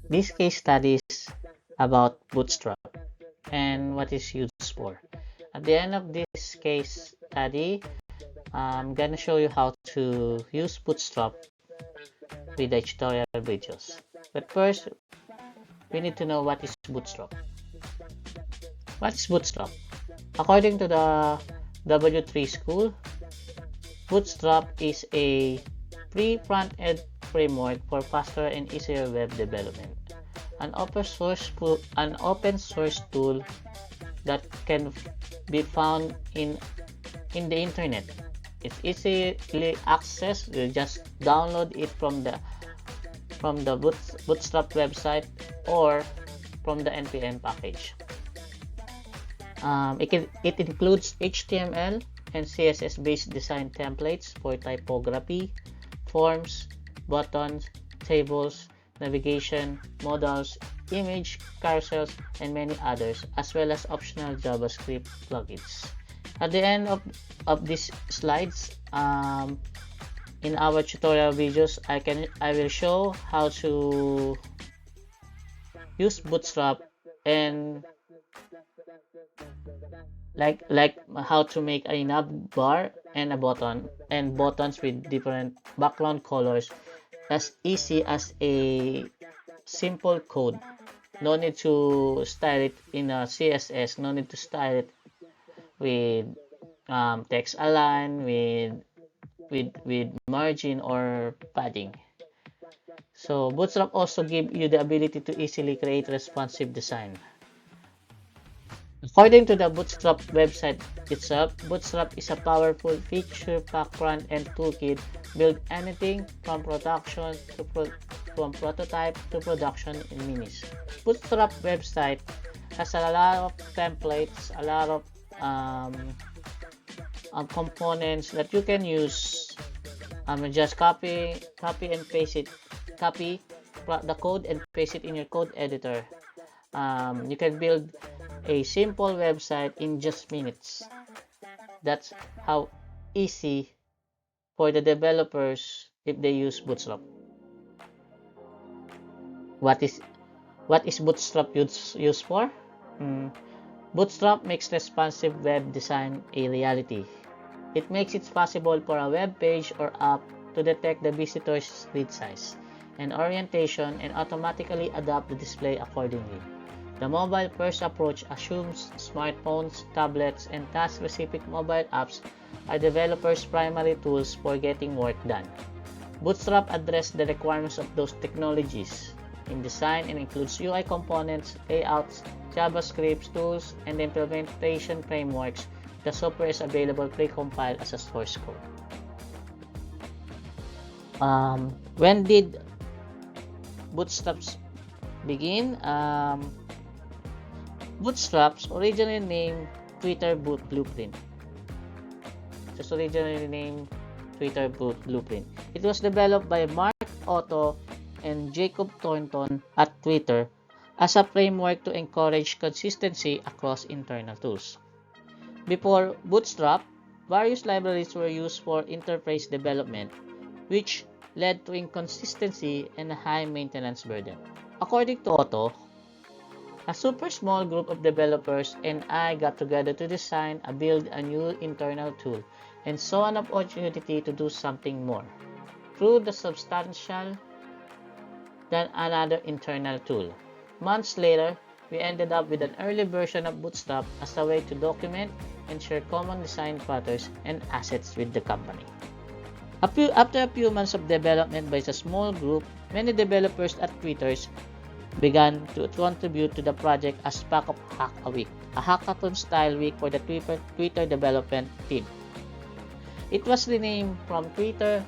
This case study is about Bootstrap and what it's used for. At the end of this case study, I'm gonna show you how to use Bootstrap with the tutorial videos. But first, we need to know what is Bootstrap. What is Bootstrap? According to the W3 school, Bootstrap is a free front-end framework for faster and easier web development. An open source tool that can be found in the internet. It's easily accessed. You just download it from the Bootstrap website or from the npm package. It includes HTML and CSS based design templates for typography, forms, buttons, tables, navigation, modals, image, carousels, and many others, as well as optional JavaScript plugins. At the end of these slides, in our tutorial videos, I will show how to use Bootstrap and like how to make a nav bar and a button and buttons with different background colors as easy as a simple code. No need to style it in a CSS. No need to style it with text align with margin or padding. So Bootstrap also gives you the ability to easily create responsive design. According to the Bootstrap website itself, Bootstrap is a powerful feature-packed front-end toolkit build anything from from prototype to production in minutes. Bootstrap website has a lot of templates, a lot of components that you can use. Just copy and paste it. Copy the code and paste it in your code editor. You can build a simple website in just minutes. That's how easy for the developers if they use Bootstrap. What is Bootstrap used for? Mm, Bootstrap makes responsive web design a reality. It makes it possible for a web page or app to detect the visitor's screen size and orientation and automatically adapt the display accordingly. The mobile-first approach assumes smartphones, tablets, and task-specific mobile apps are developers' primary tools for getting work done. Bootstrap addresses the requirements of those technologies in design and includes UI components, layouts, JavaScript tools, and implementation frameworks. The software is available pre-compiled as a source code. When did Bootstraps begin? Bootstraps originally named Twitter Blueprint. Just originally named Twitter Blueprint. It was developed by Mark Otto and Jacob Thornton at Twitter as a framework to encourage consistency across internal tools. Before Bootstrap, various libraries were used for interface development, which led to inconsistency and a high maintenance burden. According to Otto, a super small group of developers and I got together to design and build a new internal tool and saw an opportunity to do something more through the substantial than another internal tool. Months later, we ended up with an early version of Bootstrap as a way to document and share common design patterns and assets with the company. After a few months of development by a small group, many developers at Twitter began to contribute to the project as part of Hack a Week, a hackathon-style week for the Twitter development team. It was renamed from Twitter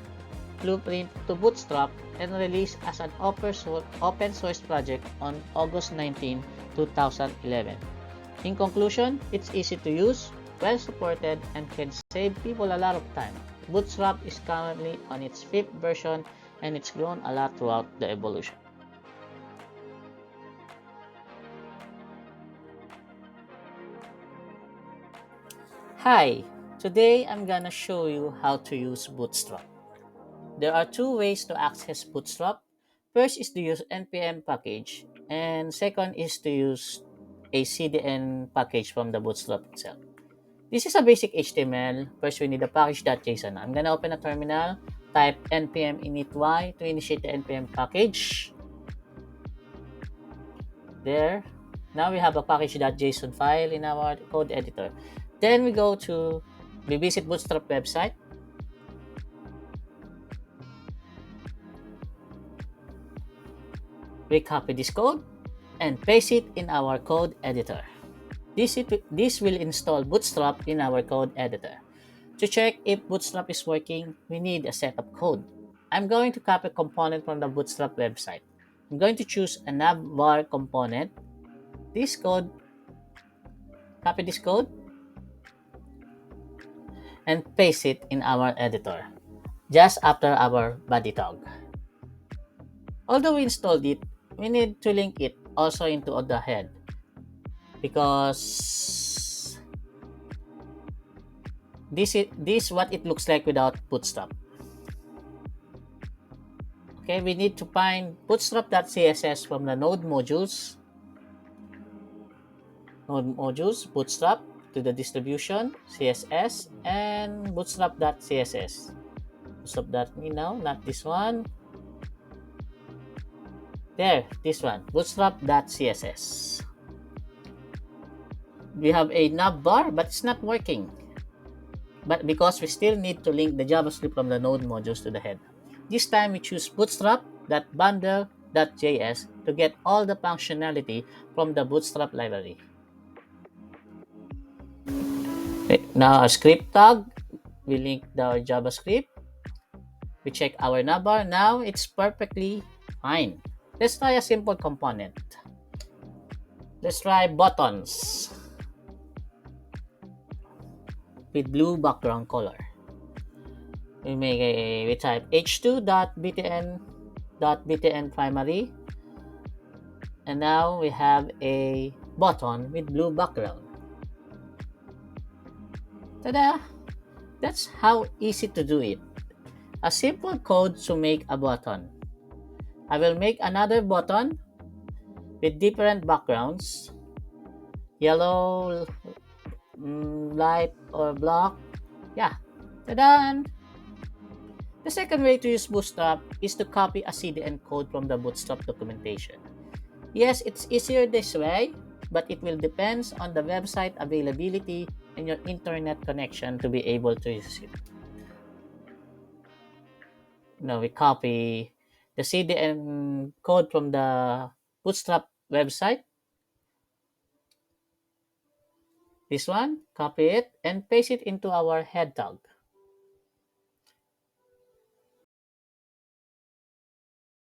Blueprint to Bootstrap and released as an open source project on August 19, 2011. In conclusion, it's easy to use, well supported, and can save people a lot of time. Bootstrap is currently on its 5th version and it's grown a lot throughout the evolution. Hi, today I'm gonna show you how to use Bootstrap. There are two ways to access Bootstrap. First is to use npm package, and second is to use a cdn package from the Bootstrap itself. This is a basic HTML. First, we need a package.json. I'm gonna open a terminal, type npm init.y to initiate the npm package. There. Now we have a package.json file in our code editor. Then we visit Bootstrap website. We copy this code and paste it in our code editor. This will install Bootstrap in our code editor. To check if Bootstrap is working, we need a setup code. I'm going to copy a component from the Bootstrap website. I'm going to choose a navbar component. Copy this code, and paste it in our editor, just after our body tag. Although we installed it, we need to link it also into the head, because this what it looks like without Bootstrap. Okay, we need to find bootstrap.css from the node modules, bootstrap to the distribution, CSS, and bootstrap.css. Not this one. There, this one, bootstrap.css. We have a navbar, but it's not working. But because we still need to link the JavaScript from the node modules to the head. This time we choose bootstrap.bundle.js to get all the functionality from the Bootstrap library. Okay, now our script tag, we link the JavaScript. We check our navbar. Now it's perfectly fine. Let's try a simple component. Let's try buttons with blue background color. We type h2.btn primary, and now we have a button with blue background. Ta-da! That's how easy to do it. A simple code to make a button. I will make another button with different backgrounds, yellow, light, or black. Yeah, ta-da! The second way to use Bootstrap is to copy a CDN code from the Bootstrap documentation. Yes, it's easier this way, but it will depend on the website availability and your internet connection to be able to use it. Now we copy the CDN code from the Bootstrap website. This one, copy it and paste it into our head tag.